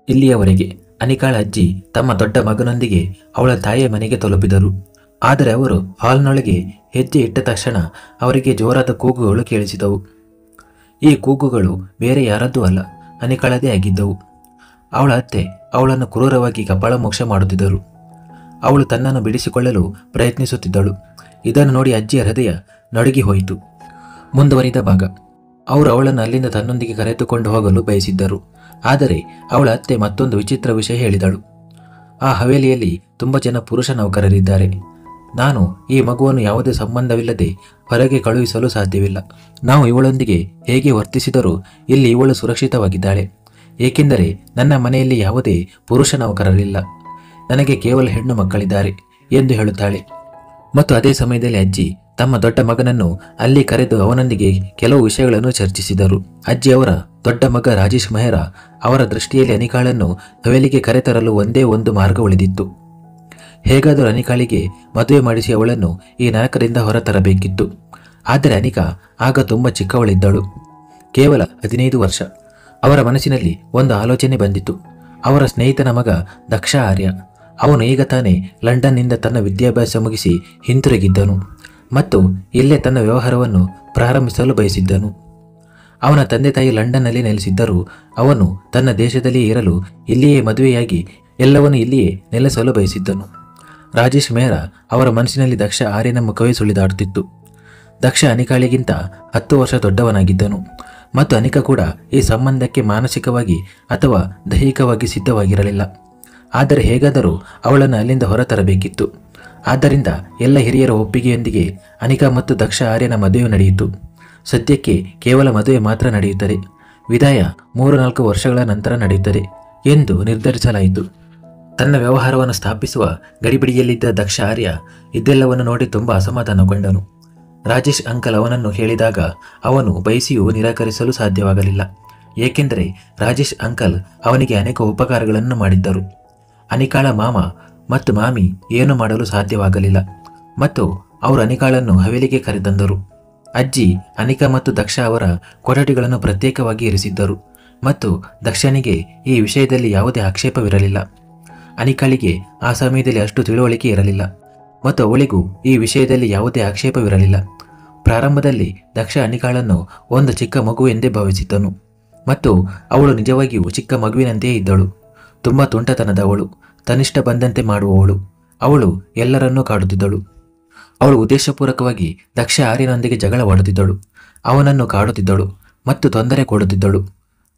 ಇಲ್ಲಿಯವರೆಗೆ ಅನಿಕಾಳ ಅಜ್ಜಿ ತಮ್ಮ ದೊಡ್ಡ ಮಗನೊಂದಿಗೆ ಅವಳ ತಾಯಿಯ ಮನೆಗೆ ತಲುಪಿದರು. ಆದರೆ ಅವರು ಹಾಲ್ನೊಳಗೆ ಹೆಜ್ಜೆ ಇಟ್ಟ ತಕ್ಷಣ ಅವರಿಗೆ ಜೋರಾದ ಕೂಗುಗಳು ಕೇಳಿಸಿದವು. ಈ ಕೂಗುಗಳು ಬೇರೆ ಯಾರದ್ದೂ ಅಲ್ಲ, ಅನಿಕಾಳದೇ ಆಗಿದ್ದವು. ಅವಳ ಅತ್ತೆ ಅವಳನ್ನು ಕ್ರೂರವಾಗಿ ಕಪಾಳ ಮೋಕ್ಷ ಮಾಡುತ್ತಿದ್ದರು. ಅವಳು ತನ್ನನ್ನು ಬಿಡಿಸಿಕೊಳ್ಳಲು ಪ್ರಯತ್ನಿಸುತ್ತಿದ್ದಳು. ಇದನ್ನು ನೋಡಿ ಅಜ್ಜಿಯ ಹೃದಯ ನಡುಗಿ ಹೋಯಿತು. ಮುಂದುವರಿದ ಭಾಗ. ಅವರು ಅವಳನ್ನು ಅಲ್ಲಿಂದ ತನ್ನೊಂದಿಗೆ ಕರೆದುಕೊಂಡು ಹೋಗಲು ಬಯಸಿದ್ದರು. ಆದರೆ ಅವಳ ಅತ್ತೆ ಮತ್ತೊಂದು ವಿಚಿತ್ರ ವಿಷಯ ಹೇಳಿದಳು. ಆ ಹವೇಲಿಯಲ್ಲಿ ತುಂಬ ಜನ ಪುರುಷ ನೌಕರರಿದ್ದಾರೆ. ನಾನು ಈ ಮಗುವನ್ನು ಯಾವುದೇ ಸಂಬಂಧವಿಲ್ಲದೆ ಹೊರಗೆ ಕಳುಹಿಸಲು ಸಾಧ್ಯವಿಲ್ಲ. ನಾವು ಇವಳೊಂದಿಗೆ ಹೇಗೆ ವರ್ತಿಸಿದರೂ ಇಲ್ಲಿ ಇವಳು ಸುರಕ್ಷಿತವಾಗಿದ್ದಾಳೆ. ಏಕೆಂದರೆ ನನ್ನ ಮನೆಯಲ್ಲಿ ಯಾವುದೇ ಪುರುಷ ನೌಕರರಿಲ್ಲ. ನನಗೆ ಕೇವಲ ಹೆಣ್ಣು ಮಕ್ಕಳಿದ್ದಾರೆ ಎಂದು ಹೇಳುತ್ತಾಳೆ. ಮತ್ತು ಅದೇ ಸಮಯದಲ್ಲಿ ಅಜ್ಜಿ ತಮ್ಮ ದೊಡ್ಡ ಮಗನನ್ನು ಅಲ್ಲಿ ಕರೆದು ಅವನೊಂದಿಗೆ ಕೆಲವು ವಿಷಯಗಳನ್ನು ಚರ್ಚಿಸಿದರು. ಅಜ್ಜಿ ಅವರ ದೊಡ್ಡ ಮಗ ರಾಜೇಶ್ ಮೆಹ್ರಾ ಅವರ ದೃಷ್ಟಿಯಲ್ಲಿ ಅನಿಕಾಳನ್ನು ಹವೇಲಿಗೆ ಕರೆತರಲು ಒಂದೇ ಒಂದು ಮಾರ್ಗ ಉಳಿದಿತ್ತು. ಹೇಗಾದರೂ ಅನಿಕಾಳಿಗೆ ಮದುವೆ ಮಾಡಿಸಿ ಅವಳನ್ನು ಈ ನರಕದಿಂದ ಹೊರತರಬೇಕಿತ್ತು. ಆದರೆ ಅನಿಕಾ ಆಗ ತುಂಬ ಚಿಕ್ಕವಳಿದ್ದಳು, ಕೇವಲ 15 ವರ್ಷ. ಅವರ ಮನಸ್ಸಿನಲ್ಲಿ ಒಂದು ಆಲೋಚನೆ ಬಂದಿತು. ಅವರ ಸ್ನೇಹಿತನ ಮಗ ದಕ್ಷ ಆರ್ಯ, ಅವನು ಈಗ ತಾನೇ ಲಂಡನ್ನಿಂದ ತನ್ನ ವಿದ್ಯಾಭ್ಯಾಸ ಮುಗಿಸಿ ಹಿಂತಿರುಗಿದ್ದನು ಮತ್ತು ಇಲ್ಲೇ ತನ್ನ ವ್ಯವಹಾರವನ್ನು ಪ್ರಾರಂಭಿಸಲು ಬಯಸಿದ್ದನು. ಅವನ ತಂದೆ ತಾಯಿ ಲಂಡನ್ನಲ್ಲಿ ನೆಲೆಸಿದ್ದರೂ ಅವನು ತನ್ನ ದೇಶದಲ್ಲಿಯೇ ಇರಲು, ಇಲ್ಲಿಯೇ ಮದುವೆಯಾಗಿ ಎಲ್ಲವನ್ನೂ ಇಲ್ಲಿಯೇ ನೆಲೆಸಲು ಬಯಸಿದ್ದನು. ರಾಜೇಶ್ ಮೆಹ್ರಾ ಅವರ ಮನಸ್ಸಿನಲ್ಲಿ ದಕ್ಷ ಆರ್ಯನ ಮುಖವೇ ಸುಳಿದಾಡುತ್ತಿತ್ತು. ದಕ್ಷ ಅನಿಕಾಳಿಗಿಂತ 10 ವರ್ಷ ದೊಡ್ಡವನಾಗಿದ್ದನು ಮತ್ತು ಅನಿಕಾ ಕೂಡ ಈ ಸಂಬಂಧಕ್ಕೆ ಮಾನಸಿಕವಾಗಿ ಅಥವಾ ದೈಹಿಕವಾಗಿ ಸಿದ್ಧವಾಗಿರಲಿಲ್ಲ. ಆದರೆ ಹೇಗಾದರೂ ಅವಳನ್ನು ಅಲ್ಲಿಂದ ಹೊರತರಬೇಕಿತ್ತು. ಆದ್ದರಿಂದ ಎಲ್ಲ ಹಿರಿಯರ ಒಪ್ಪಿಗೆಯೊಂದಿಗೆ ಅನಿಕಾ ಮತ್ತು ದಕ್ಷ ಆರ್ಯನ ಮದುವೆ ನಡೆಯಿತು. ಸದ್ಯಕ್ಕೆ ಕೇವಲ ಮದುವೆ ಮಾತ್ರ ನಡೆಯುತ್ತದೆ. ವಿದಾಯ 3-4 ವರ್ಷಗಳ ನಂತರ ನಡೆಯುತ್ತದೆ ಎಂದು ನಿರ್ಧರಿಸಲಾಯಿತು. ತನ್ನ ವ್ಯವಹಾರವನ್ನು ಸ್ಥಾಪಿಸುವ ಗಡಿಬಿಡಿಯಲ್ಲಿದ್ದ ದಕ್ಷ ಆರ್ಯ ಇದೆಲ್ಲವನ್ನು ನೋಡಿ ತುಂಬ ಅಸಮಾಧಾನಗೊಂಡನು. ರಾಜೇಶ್ ಅಂಕಲ್ ಅವನನ್ನು ಹೇಳಿದಾಗ ಅವನು ಬಯಸಿಯೂ ನಿರಾಕರಿಸಲು ಸಾಧ್ಯವಾಗಲಿಲ್ಲ. ಏಕೆಂದರೆ ರಾಜೇಶ್ ಅಂಕಲ್ ಅವನಿಗೆ ಅನೇಕ ಉಪಕಾರಗಳನ್ನು ಮಾಡಿದ್ದರು. ಅನಿಕಾಳ ಮಾಮ ಮತ್ತು ಮಾಮಿ ಏನು ಮಾಡಲು ಸಾಧ್ಯವಾಗಲಿಲ್ಲ ಮತ್ತು ಅವರು ಅನಿಕಾಳನ್ನು ಹವೇಲಿಗೆ ಕರೆತಂದರು. ಅಜ್ಜಿ ಅನಿಕಾ ಮತ್ತು ದಕ್ಷ ಅವರ ಕೊಠಡಿಗಳನ್ನು ಪ್ರತ್ಯೇಕವಾಗಿ ಇರಿಸಿದ್ದರು ಮತ್ತು ದಕ್ಷನಿಗೆ ಈ ವಿಷಯದಲ್ಲಿ ಯಾವುದೇ ಆಕ್ಷೇಪವಿರಲಿಲ್ಲ. ಅನಿಕಾಳಿಗೆ ಆ ಸಮಯದಲ್ಲಿ ಅಷ್ಟು ತಿಳುವಳಿಕೆ ಇರಲಿಲ್ಲ ಮತ್ತು ಅವಳಿಗೂ ಈ ವಿಷಯದಲ್ಲಿ ಯಾವುದೇ ಆಕ್ಷೇಪವಿರಲಿಲ್ಲ. ಪ್ರಾರಂಭದಲ್ಲಿ ದಕ್ಷ ಅನಿಕಾಳನ್ನು ಒಂದು ಚಿಕ್ಕ ಮಗು ಎಂದೇ ಭಾವಿಸಿದ್ದನು ಮತ್ತು ಅವಳು ನಿಜವಾಗಿಯೂ ಚಿಕ್ಕ ಮಗುವಿನಂತೆಯೇ ಇದ್ದಳು. ತುಂಬ ತುಂಟತನದವಳು, ತನ್ನಿಷ್ಟ ಬಂದಂತೆ ಮಾಡುವವಳು. ಅವಳು ಎಲ್ಲರನ್ನೂ ಕಾಡುತ್ತಿದ್ದಳು. ಅವಳು ಉದ್ದೇಶಪೂರ್ವಕವಾಗಿ ದಕ್ಷ ಆರ್ಯನೊಂದಿಗೆ ಜಗಳವಾಡುತ್ತಿದ್ದಳು, ಅವನನ್ನು ಕಾಡುತ್ತಿದ್ದಳು ಮತ್ತು ತೊಂದರೆ ಕೊಡುತ್ತಿದ್ದಳು.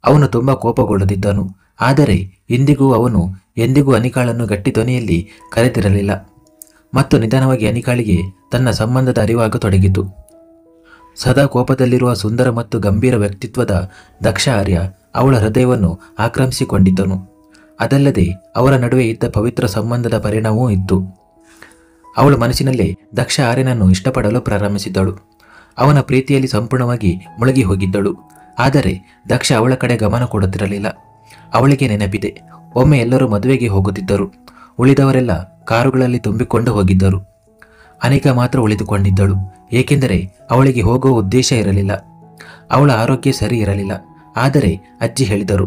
ಅವನು ತುಂಬ ಕೋಪಗೊಳ್ಳುತ್ತಿದ್ದನು. ಆದರೆ ಅವನು ಎಂದಿಗೂ ಅನಿಕಾಳನ್ನು ಗಟ್ಟಿ ಧ್ವನಿಯಲ್ಲಿ ಕರೆದಿರಲಿಲ್ಲ ಮತ್ತು ನಿಧಾನವಾಗಿ ಅನಿಕಾಳಿಗೆ ತನ್ನ ಸಂಬಂಧದ ಅರಿವಾಗತೊಡಗಿತು. ಸದಾ ಕೋಪದಲ್ಲಿರುವ ಸುಂದರ ಮತ್ತು ಗಂಭೀರ ವ್ಯಕ್ತಿತ್ವದ ದಕ್ಷ ಆರ್ಯ ಅವಳ ಹೃದಯವನ್ನು ಆಕ್ರಮಿಸಿಕೊಂಡಿದ್ದನು. ಅದಲ್ಲದೆ ಅವರ ನಡುವೆ ಇದ್ದ ಪವಿತ್ರ ಸಂಬಂಧದ ಪರಿಣಾಮವೂ ಇತ್ತು. ಅವಳ ಮನಸ್ಸಿನಲ್ಲೇ ದಕ್ಷ ಆರ್ಯನನ್ನು ಇಷ್ಟಪಡಲು ಪ್ರಾರಂಭಿಸಿದ್ದಳು. ಅವನ ಪ್ರೀತಿಯಲ್ಲಿ ಸಂಪೂರ್ಣವಾಗಿ ಮುಳುಗಿ ಹೋಗಿದ್ದಳು. ಆದರೆ ದಕ್ಷ ಅವಳ ಕಡೆ ಗಮನ ಕೊಡುತ್ತಿರಲಿಲ್ಲ. ಅವಳಿಗೆ ನೆನಪಿದೆ, ಒಮ್ಮೆ ಎಲ್ಲರೂ ಮದುವೆಗೆ ಹೋಗುತ್ತಿದ್ದರು. ಉಳಿದವರೆಲ್ಲ ಕಾರುಗಳಲ್ಲಿ ತುಂಬಿಕೊಂಡು ಹೋಗಿದ್ದರು. ಅನಿಕಾ ಮಾತ್ರ ಉಳಿದುಕೊಂಡಿದ್ದಳು. ಏಕೆಂದರೆ ಅವಳಿಗೆ ಹೋಗುವ ಉದ್ದೇಶ ಇರಲಿಲ್ಲ. ಅವಳ ಆರೋಗ್ಯ ಸರಿ ಇರಲಿಲ್ಲ. ಆದರೆ ಅಜ್ಜಿ ಹೇಳಿದರು,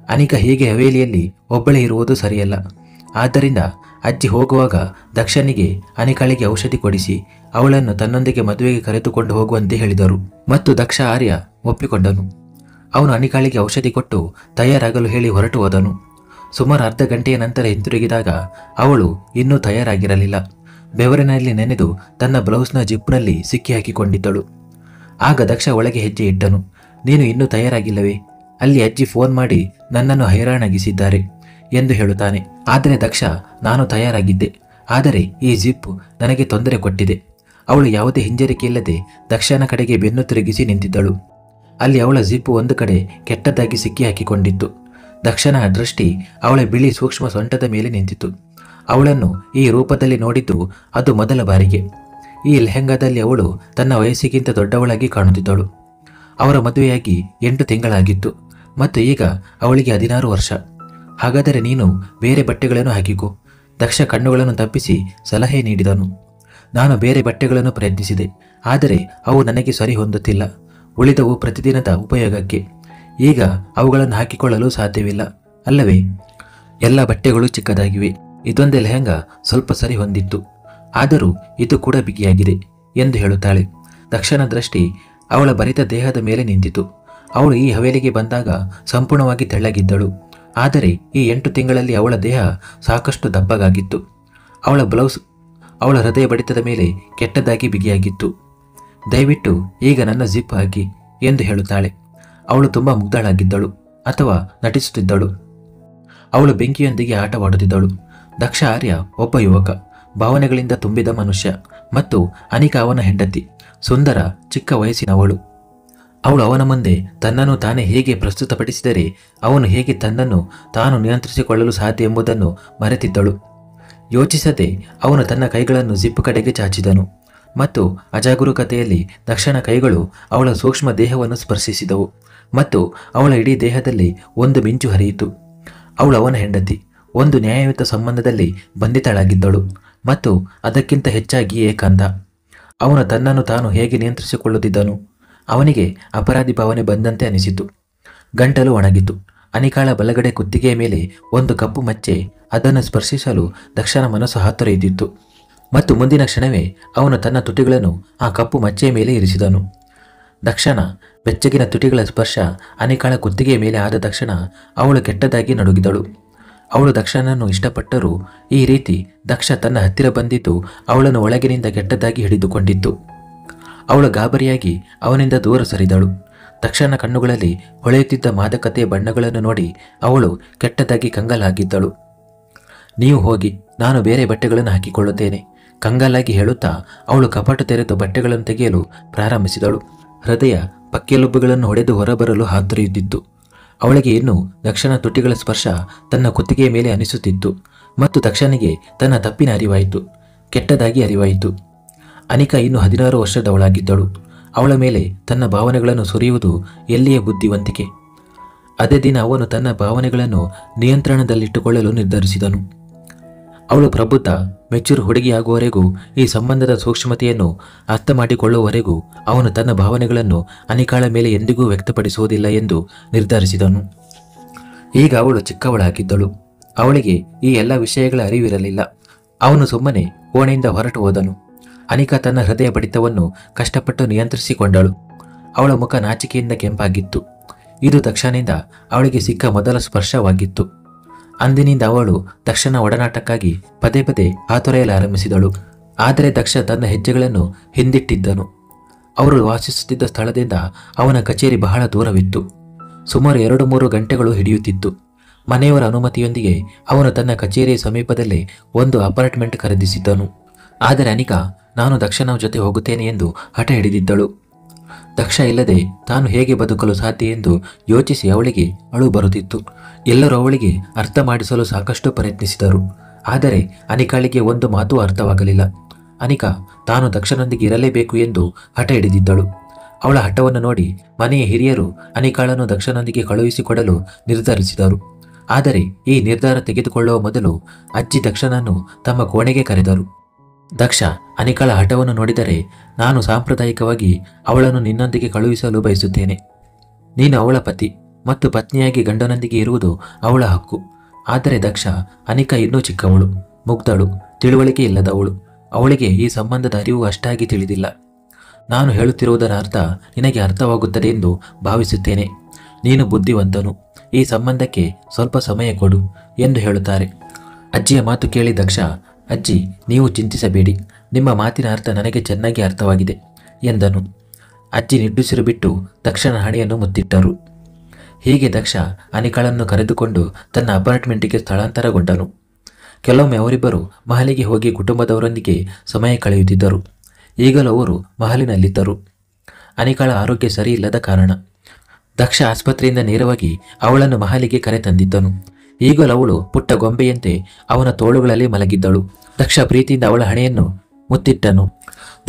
ಅನಿಕಾ ಹೀಗೆ ಹವೇಲಿಯಲ್ಲಿ ಒಬ್ಬಳೇ ಇರುವುದು ಸರಿಯಲ್ಲ. ಆದ್ದರಿಂದ ಅಜ್ಜಿ ಹೋಗುವಾಗ ದಕ್ಷನಿಗೆ ಅನಿಕಾಳಿಗೆ ಔಷಧಿ ಕೊಡಿಸಿ ಅವಳನ್ನು ತನ್ನೊಂದಿಗೆ ಮದುವೆಗೆ ಕರೆದುಕೊಂಡು ಹೋಗುವಂತೆ ಹೇಳಿದರು ಮತ್ತು ದಕ್ಷ ಆರ್ಯ ಒಪ್ಪಿಕೊಂಡನು. ಅವನು ಅನಿಕಾಳಿಗೆ ಔಷಧಿ ಕೊಟ್ಟು ತಯಾರಾಗಲು ಹೇಳಿ ಹೊರಟು ಹೋದನು. ಸುಮಾರು ಅರ್ಧ ಗಂಟೆಯ ನಂತರ ಹಿಂತಿರುಗಿದಾಗ ಅವಳು ಇನ್ನೂ ತಯಾರಾಗಿರಲಿಲ್ಲ. ಬೆವರಿನಲ್ಲಿ ನೆನೆದು ತನ್ನ ಬ್ಲೌಸ್ನ ಜಿಪ್ನಲ್ಲಿ ಸಿಕ್ಕಿ ಹಾಕಿಕೊಂಡಿದ್ದಳು. ಆಗ ದಕ್ಷ ಒಳಗೆ ಹೆಜ್ಜೆ ಇಟ್ಟನು. ನೀನು ಇನ್ನೂ ತಯಾರಾಗಿಲ್ಲವೇ? ಅಲ್ಲಿ ಅಜ್ಜಿ ಫೋನ್ ಮಾಡಿ ನನ್ನನ್ನು ಹೈರಾಣಾಗಿಸಿದ್ದಾರೆ ಎಂದು ಹೇಳುತ್ತಾನೆ. ಆದರೆ ದಕ್ಷ, ನಾನು ತಯಾರಾಗಿದ್ದೆ, ಆದರೆ ಈ ಜಿಪ್ ನನಗೆ ತೊಂದರೆ ಕೊಟ್ಟಿದೆ. ಅವಳು ಯಾವುದೇ ಹಿಂಜರಿಕೆಯಿಲ್ಲದೆ ದಕ್ಷನ ಕಡೆಗೆ ಬೆನ್ನು ತಿರುಗಿಸಿ ನಿಂತಿದ್ದಳು. ಅಲ್ಲಿ ಅವಳ ಜಿಪ್ ಒಂದು ಕಡೆ ಕೆಟ್ಟದ್ದಾಗಿ ಸಿಕ್ಕಿ ಹಾಕಿಕೊಂಡಿತ್ತು. ದಕ್ಷನ ದೃಷ್ಟಿ ಅವಳ ಬಿಳಿ ಸೂಕ್ಷ್ಮ ಸೊಂಟದ ಮೇಲೆ ನಿಂತಿತು. ಅವಳನ್ನು ಈ ರೂಪದಲ್ಲಿ ನೋಡಿದ್ದು ಅದು ಮೊದಲ ಬಾರಿಗೆ. ಈ ಲೆಹಂಗಾದಲ್ಲಿ ಅವಳು ತನ್ನ ವಯಸ್ಸಿಗಿಂತ ದೊಡ್ಡವಳಾಗಿ ಕಾಣುತ್ತಿದ್ದಳು. ಅವರ ಮದುವೆಯಾಗಿ 8 ತಿಂಗಳಾಗಿತ್ತು ಮತ್ತು ಈಗ ಅವಳಿಗೆ 16 ವರ್ಷ. ಹಾಗಾದರೆ ನೀನು ಬೇರೆ ಬಟ್ಟೆಗಳನ್ನು ಹಾಕಿಕೊ. ದಕ್ಷ ಕಣ್ಣುಗಳನ್ನು ತಪ್ಪಿಸಿ ಸಲಹೆ ನೀಡಿದನು. ನಾನು ಬೇರೆ ಬಟ್ಟೆಗಳನ್ನು ಪ್ರಯತ್ನಿಸಿದೆ, ಆದರೆ ಅವು ನನಗೆ ಸರಿ ಹೊಂದುತ್ತಿಲ್ಲ. ಉಳಿದವು ಪ್ರತಿದಿನದ ಉಪಯೋಗಕ್ಕೆ. ಈಗ ಅವುಗಳನ್ನು ಹಾಕಿಕೊಳ್ಳಲು ಸಾಧ್ಯವಿಲ್ಲ ಅಲ್ಲವೇ? ಎಲ್ಲ ಬಟ್ಟೆಗಳು ಚಿಕ್ಕದಾಗಿವೆ. ಇದೊಂದೇ ಲೆಹಂಗಾ ಸ್ವಲ್ಪ ಸರಿ ಹೊಂದಿತ್ತು, ಆದರೂ ಇದು ಕೂಡ ಬಿಗಿಯಾಗಿದೆ ಎಂದು ಹೇಳುತ್ತಾಳೆ. ದಕ್ಷನ ದೃಷ್ಟಿ ಅವಳ ಭರಿತ ದೇಹದ ಮೇಲೆ ನಿಂತಿತು. ಅವಳು ಈ ಹವೇಲಿಗೆ ಬಂದಾಗ ಸಂಪೂರ್ಣವಾಗಿ ತೆಳ್ಳಗಿದ್ದಳು, ಆದರೆ ಈ 8 ತಿಂಗಳಲ್ಲಿ ಅವಳ ದೇಹ ಸಾಕಷ್ಟು ದಪ್ಪಗಾಗಿತ್ತು. ಅವಳ ಬ್ಲೌಸ್ ಅವಳ ಹೃದಯ ಬಡಿತದ ಮೇಲೆ ಕೆಟ್ಟದಾಗಿ ಬಿಗಿಯಾಗಿತ್ತು. ದಯವಿಟ್ಟು ಈಗ ನನ್ನ ಜಿಪ್ ಹಾಕಿ ಎಂದು ಹೇಳುತ್ತಾಳೆ. ಅವಳು ತುಂಬ ಮುಗ್ಧಳಾಗಿದ್ದಳು, ಅಥವಾ ನಟಿಸುತ್ತಿದ್ದಳು. ಅವಳು ಬೆಂಕಿಯೊಂದಿಗೆ ಆಟವಾಡುತ್ತಿದ್ದಳು. ದಕ್ಷ ಆರ್ಯ ಒಬ್ಬ ಯುವಕ, ಭಾವನೆಗಳಿಂದ ತುಂಬಿದ ಮನುಷ್ಯ, ಮತ್ತು ಅನಿಕಾ ಅವನ ಹೆಂಡತಿ, ಸುಂದರ ಚಿಕ್ಕ ವಯಸ್ಸಿನವಳು. ಅವಳು ಅವನ ಮುಂದೆ ತನ್ನನ್ನು ತಾನೇ ಹೇಗೆ ಪ್ರಸ್ತುತಪಡಿಸಿದರೆ ಅವನು ಹೇಗೆ ತನ್ನನ್ನು ತಾನು ನಿಯಂತ್ರಿಸಿಕೊಳ್ಳಲು ಸಾಧ್ಯ ಎಂಬುದನ್ನು ಮರೆತಿದ್ದಳು. ಯೋಚಿಸದೆ ಅವನು ತನ್ನ ಕೈಗಳನ್ನು ಜಿಪ್ ಕಡೆಗೆ ಚಾಚಿದನು, ಮತ್ತು ಅಜಾಗರೂಕತೆಯಲ್ಲಿ ದಕ್ಷನ ಕೈಗಳು ಅವಳ ಸೂಕ್ಷ್ಮ ದೇಹವನ್ನು ಸ್ಪರ್ಶಿಸಿದವು, ಮತ್ತು ಅವಳ ಇಡೀ ದೇಹದಲ್ಲಿ ಒಂದು ಮಿಂಚು ಹರಿಯಿತು. ಅವಳು ಅವನ ಹೆಂಡತಿ, ಒಂದು ನ್ಯಾಯಯುತ ಸಂಬಂಧದಲ್ಲಿ ಬಂಧಿತಳಾಗಿದ್ದಳು, ಮತ್ತು ಅದಕ್ಕಿಂತ ಹೆಚ್ಚಾಗಿ ಏಕಾಂತ. ಅವನು ತನ್ನನ್ನು ತಾನು ಹೇಗೆ ನಿಯಂತ್ರಿಸಿಕೊಳ್ಳುತ್ತಿದ್ದನು? ಅವನಿಗೆ ಅಪರಾಧಿ ಭಾವನೆ ಬಂದಂತೆ ಅನಿಸಿತು. ಗಂಟಲು ಒಣಗಿತು. ಅನಿಕಾಳ ಬಲಗಡೆ ಕುತ್ತಿಗೆಯ ಮೇಲೆ ಒಂದು ಕಪ್ಪು ಮಚ್ಚೆ. ಅದನ್ನು ಸ್ಪರ್ಶಿಸಲು ದಕ್ಷನ ಮನಸ್ಸು ಹಾತೊರೆಯುತ್ತಿತ್ತು, ಮತ್ತು ಮುಂದಿನ ಕ್ಷಣವೇ ಅವನು ತನ್ನ ತುಟಿಗಳನ್ನು ಆ ಕಪ್ಪು ಮಚ್ಚೆಯ ಮೇಲೆ ಇರಿಸಿದನು. ದಕ್ಷನ ಬೆಚ್ಚಗಿನ ತುಟಿಗಳ ಸ್ಪರ್ಶ ಅನಿಕಾಳ ಕುತ್ತಿಗೆಯ ಮೇಲೆ ಆದ ತಕ್ಷಣ ಅವಳು ಕೆಟ್ಟದಾಗಿ ನಡುಗಿದಳು. ಅವಳು ದಕ್ಷನನ್ನು ಇಷ್ಟಪಟ್ಟರೂ ಈ ರೀತಿ ದಕ್ಷ ತನ್ನ ಹತ್ತಿರ ಬಂದಿದ್ದು ಅವಳನ್ನು ಒಳಗಿನಿಂದ ಕೆಟ್ಟದಾಗಿ ಹಿಡಿದುಕೊಂಡಿತ್ತು. ಅವಳು ಗಾಬರಿಯಾಗಿ ಅವನಿಂದ ದೂರ ಸರಿದಳು. ದಕ್ಷನ ಕಣ್ಣುಗಳಲ್ಲಿ ಹೊಳೆಯುತ್ತಿದ್ದ ಮಾದಕತೆಯ ಬಣ್ಣಗಳನ್ನು ನೋಡಿ ಅವಳು ಕೆಟ್ಟದಾಗಿ ಕಂಗಾಲಾಗಿದ್ದಳು. ನೀವು ಹೋಗಿ, ನಾನು ಬೇರೆ ಬಟ್ಟೆಗಳನ್ನು ಹಾಕಿಕೊಳ್ಳುತ್ತೇನೆ, ಕಂಗಾಲಾಗಿ ಹೇಳುತ್ತಾ ಅವಳು ಕಪಾಟು ತೆರೆದು ಬಟ್ಟೆಗಳನ್ನು ತೆಗೆಯಲು ಪ್ರಾರಂಭಿಸಿದಳು. ಹೃದಯ ಪಕ್ಕೆಲುಬ್ಬುಗಳನ್ನು ಹೊಡೆದು ಹೊರಬರಲು ಹಾತೊರೆಯುತ್ತಿತ್ತು. ಅವಳಿಗೆ ಇನ್ನೂ ದಕ್ಷನ ತುಟಿಗಳ ಸ್ಪರ್ಶ ತನ್ನ ಕುತ್ತಿಗೆಯ ಮೇಲೆ ಅನಿಸುತ್ತಿತ್ತು, ಮತ್ತು ದಕ್ಷನಿಗೆ ತನ್ನ ತಪ್ಪಿನ ಅರಿವಾಯಿತು, ಕೆಟ್ಟದಾಗಿ ಅರಿವಾಯಿತು. ಅನಿಕಾ ಇನ್ನು 16 ವರ್ಷದವಳಾಗಿದ್ದಳು. ಅವಳ ಮೇಲೆ ತನ್ನ ಭಾವನೆಗಳನ್ನು ಸುರಿಯುವುದು ಎಲ್ಲಿಯ ಬುದ್ಧಿವಂತಿಕೆ? ಅದೇ ದಿನ ಅವನು ತನ್ನ ಭಾವನೆಗಳನ್ನು ನಿಯಂತ್ರಣದಲ್ಲಿಟ್ಟುಕೊಳ್ಳಲು ನಿರ್ಧರಿಸಿದನು. ಅವಳು ಪ್ರಬುದ್ಧ, ಮೆಚೂರ್ ಹುಡುಗಿಯಾಗುವವರೆಗೂ, ಈ ಸಂಬಂಧದ ಸೂಕ್ಷ್ಮತೆಯನ್ನು ಅರ್ಥ ಮಾಡಿಕೊಳ್ಳುವವರೆಗೂ ಅವನು ತನ್ನ ಭಾವನೆಗಳನ್ನು ಅನಿಕಾಳ ಮೇಲೆ ಎಂದಿಗೂ ವ್ಯಕ್ತಪಡಿಸುವುದಿಲ್ಲ ಎಂದು ನಿರ್ಧರಿಸಿದನು. ಈಗ ಅವಳು ಚಿಕ್ಕವಳಾಗಿದ್ದಳು. ಅವಳಿಗೆ ಈ ಎಲ್ಲ ವಿಷಯಗಳ ಅರಿವಿರಲಿಲ್ಲ. ಅವನು ಸುಮ್ಮನೆ ಕೋಣೆಯಿಂದ ಹೊರಟು ಹೋದನು. ಅನಿಕಾ ತನ್ನ ಹೃದಯ ಬಡಿತವನ್ನು ಕಷ್ಟಪಟ್ಟು ನಿಯಂತ್ರಿಸಿಕೊಂಡಳು. ಅವಳ ಮುಖ ನಾಚಿಕೆಯಿಂದ ಕೆಂಪಾಗಿತ್ತು. ಇದು ದಕ್ಷನಿಂದ ಅವಳಿಗೆ ಸಿಕ್ಕ ಮೊದಲ ಸ್ಪರ್ಶವಾಗಿತ್ತು. ಅಂದಿನಿಂದ ಅವಳು ದಕ್ಷನ ಒಡನಾಟಕ್ಕಾಗಿ ಪದೇ ಪದೇ ಹಾತೊರೆಯಲಾರಂಭಿಸಿದಳು. ಆದರೆ ದಕ್ಷ ತನ್ನ ಹೆಜ್ಜೆಗಳನ್ನು ಹಿಂದಿಟ್ಟಿದ್ದನು. ಅವರು ವಾಸಿಸುತ್ತಿದ್ದ ಸ್ಥಳದಿಂದ ಅವನ ಕಚೇರಿ ಬಹಳ ದೂರವಿತ್ತು. ಸುಮಾರು 2-3 ಗಂಟೆಗಳು ಹಿಡಿಯುತ್ತಿತ್ತು. ಮನೆಯವರ ಅನುಮತಿಯೊಂದಿಗೆ ಅವನು ತನ್ನ ಕಚೇರಿಯ ಸಮೀಪದಲ್ಲೇ ಒಂದು ಅಪಾರ್ಟ್ಮೆಂಟ್ ಖರೀದಿಸಿದ್ದನು. ಆದರೆ ಅನಿಕಾ ನಾನು ದಕ್ಷನ ಜೊತೆ ಹೋಗುತ್ತೇನೆ ಎಂದು ಹಠ ಹಿಡಿದಿದ್ದಳು. ದಕ್ಷ ಇಲ್ಲದೆ ತಾನು ಹೇಗೆ ಬದುಕಲು ಸಾಧ್ಯ ಎಂದು ಯೋಚಿಸಿ ಅವಳಿಗೆ ಅಳು ಬರುತ್ತಿತ್ತು. ಎಲ್ಲರೂ ಅವಳಿಗೆ ಅರ್ಥ ಮಾಡಿಸಲು ಸಾಕಷ್ಟು ಪ್ರಯತ್ನಿಸಿದರು, ಆದರೆ ಅನಿಕಾಳಿಗೆ ಒಂದು ಮಾತು ಅರ್ಥವಾಗಲಿಲ್ಲ. ಅನಿಕಾ ತಾನು ದಕ್ಷನೊಂದಿಗೆ ಇರಲೇಬೇಕು ಎಂದು ಹಠ ಹಿಡಿದಿದ್ದಳು. ಅವಳ ಹಠವನ್ನು ನೋಡಿ ಮನೆಯ ಹಿರಿಯರು ಅನಿಕಾಳನ್ನು ದಕ್ಷನೊಂದಿಗೆ ಕಳುಹಿಸಿಕೊಡಲು ನಿರ್ಧರಿಸಿದರು. ಆದರೆ ಈ ನಿರ್ಧಾರ ತೆಗೆದುಕೊಳ್ಳುವ ಮೊದಲು ಅಜ್ಜಿ ದಕ್ಷನನ್ನು ತಮ್ಮ ಕೋಣೆಗೆ ಕರೆದರು. ದಕ್ಷ ಅನಿಕಾಳ ಹಠವನ್ನು ನೋಡಿದರೆ, ನಾನು ಸಾಂಪ್ರದಾಯಿಕವಾಗಿ ಅವಳನ್ನು ನಿನ್ನೊಂದಿಗೆ ಕಳುಹಿಸಲು ಬಯಸುತ್ತೇನೆ. ನೀನು ಅವಳ ಪತಿ, ಮತ್ತು ಪತ್ನಿಯಾಗಿ ಗಂಡನೊಂದಿಗೆ ಇರುವುದು ಅವಳ ಹಕ್ಕು. ಆದರೆ ದಕ್ಷ, ಅನಿಕಾ ಇನ್ನೂ ಚಿಕ್ಕವಳು, ಮುಗ್ಧಳು, ತಿಳುವಳಿಕೆ ಇಲ್ಲದವಳು. ಅವಳಿಗೆ ಈ ಸಂಬಂಧದ ಅರಿವು ಅಷ್ಟಾಗಿ ತಿಳಿದಿಲ್ಲ. ನಾನು ಹೇಳುತ್ತಿರುವುದರ ಅರ್ಥ ನಿನಗೆ ಅರ್ಥವಾಗುತ್ತದೆ ಎಂದು ಭಾವಿಸುತ್ತೇನೆ. ನೀನು ಬುದ್ಧಿವಂತನು, ಈ ಸಂಬಂಧಕ್ಕೆ ಸ್ವಲ್ಪ ಸಮಯ ಕೊಡು ಎಂದು ಹೇಳುತ್ತಾರೆ. ಅಜ್ಜಿಯ ಮಾತು ಕೇಳಿ ದಕ್ಷ, ಅಜ್ಜಿ ನೀವು ಚಿಂತಿಸಬೇಡಿ, ನಿಮ್ಮ ಮಾತಿನ ಅರ್ಥ ನನಗೆ ಚೆನ್ನಾಗಿ ಅರ್ಥವಾಗಿದೆ ಎಂದನು. ಅಜ್ಜಿ ನಿಟ್ಟುಸಿರು ಬಿಟ್ಟು ದಕ್ಷನ ಹಣೆಯನ್ನು ಮುತ್ತಿಟ್ಟರು. ಹೀಗೆ ದಕ್ಷ ಅನಿಕಾಳನ್ನು ಕರೆದುಕೊಂಡು ತನ್ನ ಅಪಾರ್ಟ್ಮೆಂಟಿಗೆ ಸ್ಥಳಾಂತರಗೊಂಡನು. ಕೆಲವೊಮ್ಮೆ ಅವರಿಬ್ಬರು ಮಹಲಿಗೆ ಹೋಗಿ ಕುಟುಂಬದವರೊಂದಿಗೆ ಸಮಯ ಕಳೆಯುತ್ತಿದ್ದರು. ಈಗಲೂ ಅವರು ಮಹಲಿನಲ್ಲಿದ್ದರು. ಅನಿಕಾಳ ಆರೋಗ್ಯ ಸರಿ ಇಲ್ಲದ ಕಾರಣ ದಕ್ಷ ಆಸ್ಪತ್ರೆಯಿಂದ ನೇರವಾಗಿ ಅವಳನ್ನು ಮಹಲಿಗೆ ಕರೆತಂದಿದ್ದನು. ಈಗಲೂ ಅವಳು ಪುಟ್ಟ ಗೊಂಬೆಯಂತೆ ಅವನ ತೋಳುಗಳಲ್ಲಿ ಮಲಗಿದ್ದಳು. ದಕ್ಷ ಪ್ರೀತಿಯಿಂದ ಅವಳ ಹಣೆಯನ್ನು ಮುತ್ತಿಟ್ಟನು.